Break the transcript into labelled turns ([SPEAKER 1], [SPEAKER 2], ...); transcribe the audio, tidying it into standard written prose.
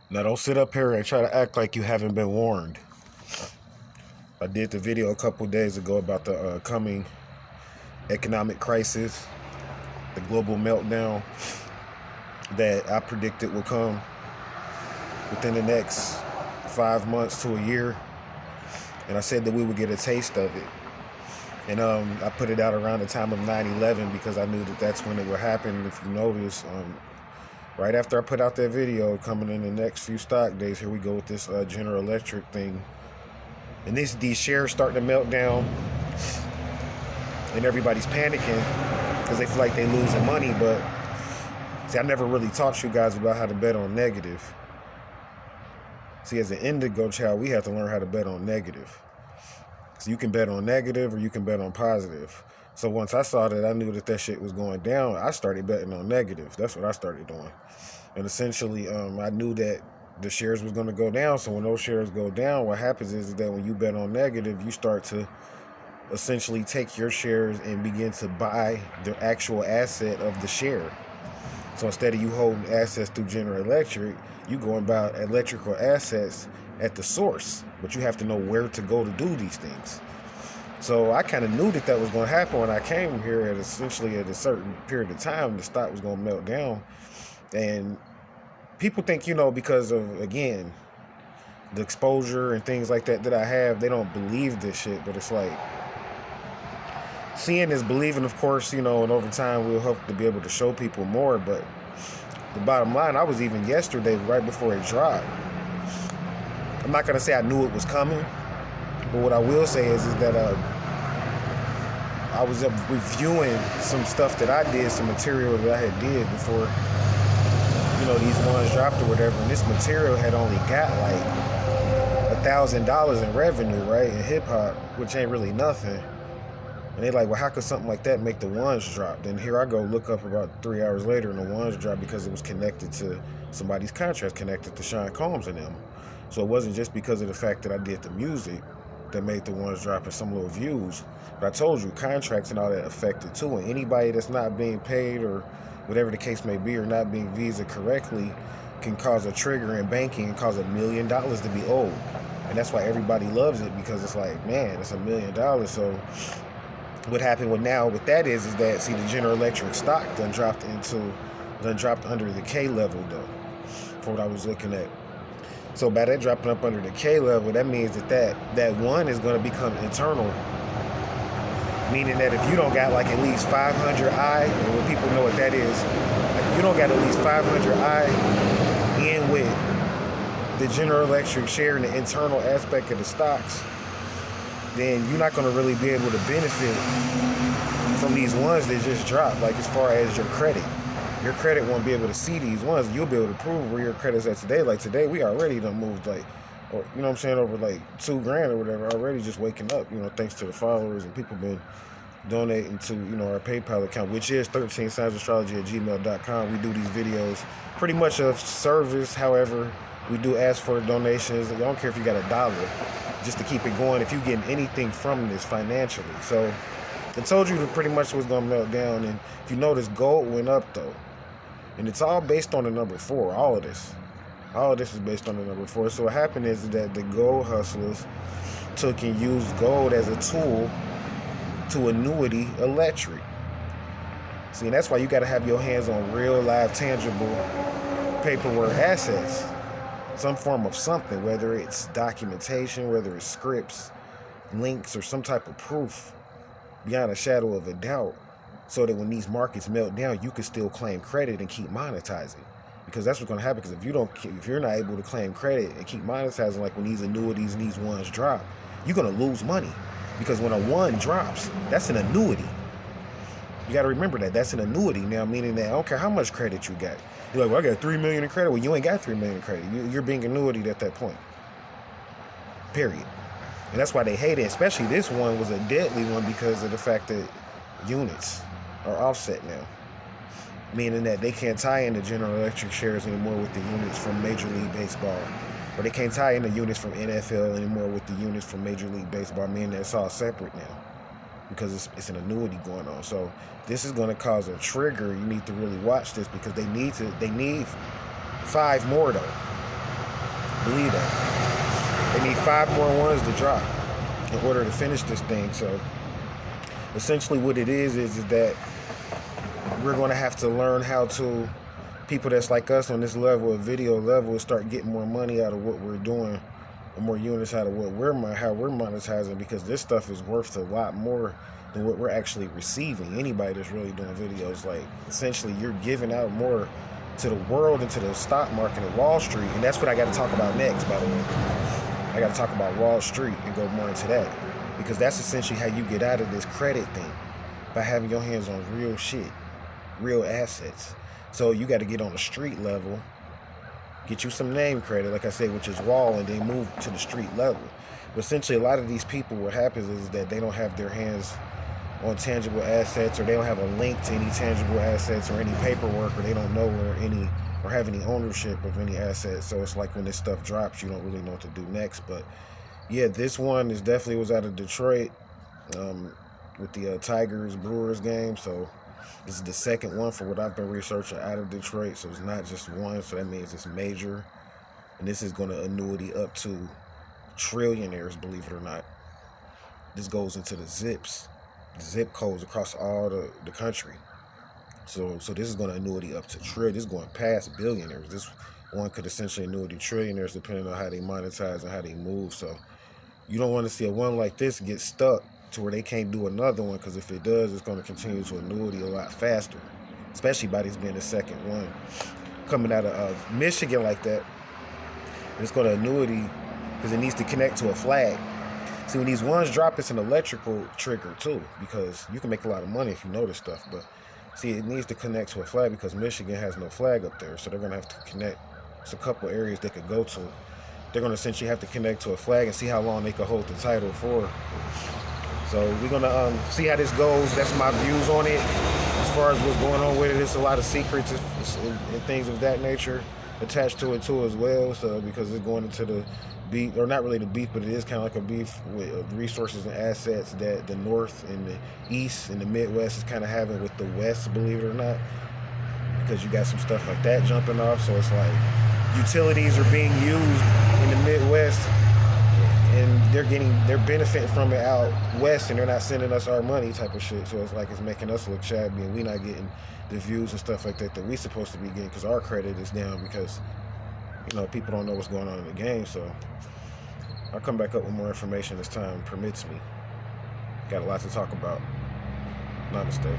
[SPEAKER 1] Now don't sit up here and try to act like you haven't been warned. I did the video a couple days ago about the coming economic crisis, the global meltdown that I predicted would come within the next 5 months to a year. And I said that we would get a taste of it. And I put it out around the time of 9/11 because I knew that that's when it would happen. If you notice, right after I put out that video, coming in the next few stock days, here we go with this General Electric thing. And these shares starting to melt down, and everybody's panicking because they feel like they're losing money. But see, I never really taught you guys about how to bet on negative. See, as an indigo child, we have to learn how to bet on negative. So you can bet on negative or you can bet on positive. So once I saw that, I knew that that shit was going down. I started betting on negative. That's what I started doing. And essentially, I knew that the shares was going to go down. So when those shares go down, what happens is that when you bet on negative, you start to essentially take your shares and begin to buy the actual asset of the share. So instead of you holding assets through General Electric, you go and buy electrical assets at the source. But you have to know where to go to do these things. So I kind of knew that that was going to happen when I came here at essentially at a certain period of time, the stock was going to melt down. And people think, because of, again, the exposure and things like that I have, they don't believe this shit. But it's like, seeing is believing, of course, and over time we'll hope to be able to show people more. But the bottom line, I was even yesterday, right before it dropped. I'm not going to say I knew it was coming, but what I will say is that I was reviewing some stuff that I did, some material that I had did before, these ones dropped or whatever. And this material had only got like $1,000 in revenue, right, in hip hop, which ain't really nothing. And they're like, well, how could something like that make the ones drop? Then here I go look up about 3 hours later, and the ones dropped because it was connected to somebody's contract, connected to Sean Combs and them. So it wasn't just because of the fact that I did the music that made the ones drop in some little views. But I told you, contracts and all that affected too. And anybody that's not being paid or whatever the case may be, or not being visa correctly, can cause a trigger in banking and cause $1 million to be owed. And that's why everybody loves it, because it's like, man, it's $1 million. So what happened with that is that, see, the General Electric stock done dropped under the K level though, from what I was looking at. So by that dropping up under the K level, that means that one is going to become internal. Meaning that if you don't got like at least 500 I, and when people know what that is, like if you don't got at least 500 I in with the General Electric share and the internal aspect of the stocks, then you're not going to really be able to benefit from these ones that just dropped. Like as far as your credit won't be able to see these ones. You'll be able to prove where your credit's at today. Like today, we already done moved like, or you know what I'm saying, over like $2,000 or whatever. Already just waking up, thanks to the followers and people been donating to our PayPal account, which is 13signsastrology@gmail.com. We do these videos pretty much of service. However, we do ask for donations. I don't care if you got $1, just to keep it going. If you get anything from this financially, so I told you that pretty much was gonna melt down. And if you notice, gold went up though. And it's all based on the number 4, all of this. All of this is based on the number 4. So what happened is that the gold hustlers took and used gold as a tool to annuity electric. See, and that's why you got to have your hands on real, live, tangible paperwork assets. Some form of something, whether it's documentation, whether it's scripts, links, or some type of proof beyond a shadow of a doubt, so that when these markets melt down, you can still claim credit and keep monetizing. Because that's what's going to happen. Because if you're not able to claim credit and keep monetizing, like when these annuities and these ones drop, you're going to lose money. Because when a one drops, that's an annuity. You got to remember that that's an annuity now, meaning that I don't care how much credit you got. You're like, well, I got $3 million in credit. Well, you ain't got $3 million in credit. You're being annuitied at that point. Period. And that's why they hate it. Especially this one was a deadly one because of the fact that units are offset now, meaning that they can't tie in the General Electric shares anymore with the units from Major League Baseball, or they can't tie in the units from NFL anymore with the units from Major League Baseball, meaning that it's all separate now because it's an annuity going on. So this is going to cause a trigger. You need to really watch this because they need 5 more though. Believe that. They need 5 more ones to drop in order to finish this thing. So essentially what it is that we're going to have to learn how to, people that's like us on this level, of video level, start getting more money out of what we're doing, and more units out of how we're monetizing, because this stuff is worth a lot more than what we're actually receiving. Anybody that's really doing videos, like, essentially you're giving out more to the world and to the stock market and Wall Street, and that's what I got to talk about next, by the way. I got to talk about Wall Street and go more into that, because that's essentially how you get out of this credit thing, by having your hands on real shit, real assets. So you got to get on the street level, get you some name credit, like I said, which is Wall, and then move to the street level. But essentially, a lot of these people, what happens is that they don't have their hands on tangible assets, or they don't have a link to any tangible assets or any paperwork, or they don't know or have any ownership of any assets. So it's like when this stuff drops, you don't really know what to do next. But yeah, this one was out of Detroit, with the Tigers Brewers game. So this is the second one, for what I've been researching, out of Detroit. So it's not just one, so that means it's major. And this is going to annuity up to trillionaires, believe it or not. This goes into the zip codes across all the country. So this is going to annuity up to this is going past billionaires. This one could essentially annuity trillionaires, depending on how they monetize and how they move. So you don't want to see a one like this get stuck to where they can't do another one, because if it does, it's going to continue to annuity a lot faster, especially by this being the second one coming out of Michigan like that. It's going to annuity because it needs to connect to a flag. See, when these ones drop, it's an electrical trigger too, because you can make a lot of money if you know this stuff. But see, it needs to connect to a flag because Michigan has no flag up there, so they're going to have to connect. It's a couple areas they could go to. They're going to essentially have to connect to a flag and see how long they can hold the title for. So we're going to see how this goes. That's my views on it. As far as what's going on with it, it's a lot of secrets and things of that nature attached to it too as well. So because it's going into the beef, or not really the beef, but it is kind of like a beef with resources and assets that the North and the East and the Midwest is kind of having with the West, believe it or not. Because you got some stuff like that jumping off. So it's like utilities are being used in the Midwest, and they're benefiting from it out west, and they're not sending us our money type of shit. So it's like it's making us look shabby, and we not getting the views and stuff like that we supposed to be getting, because our credit is down, because people don't know what's going on in the game. So I'll come back up with more information as time permits me. Got a lot to talk about. Namaste.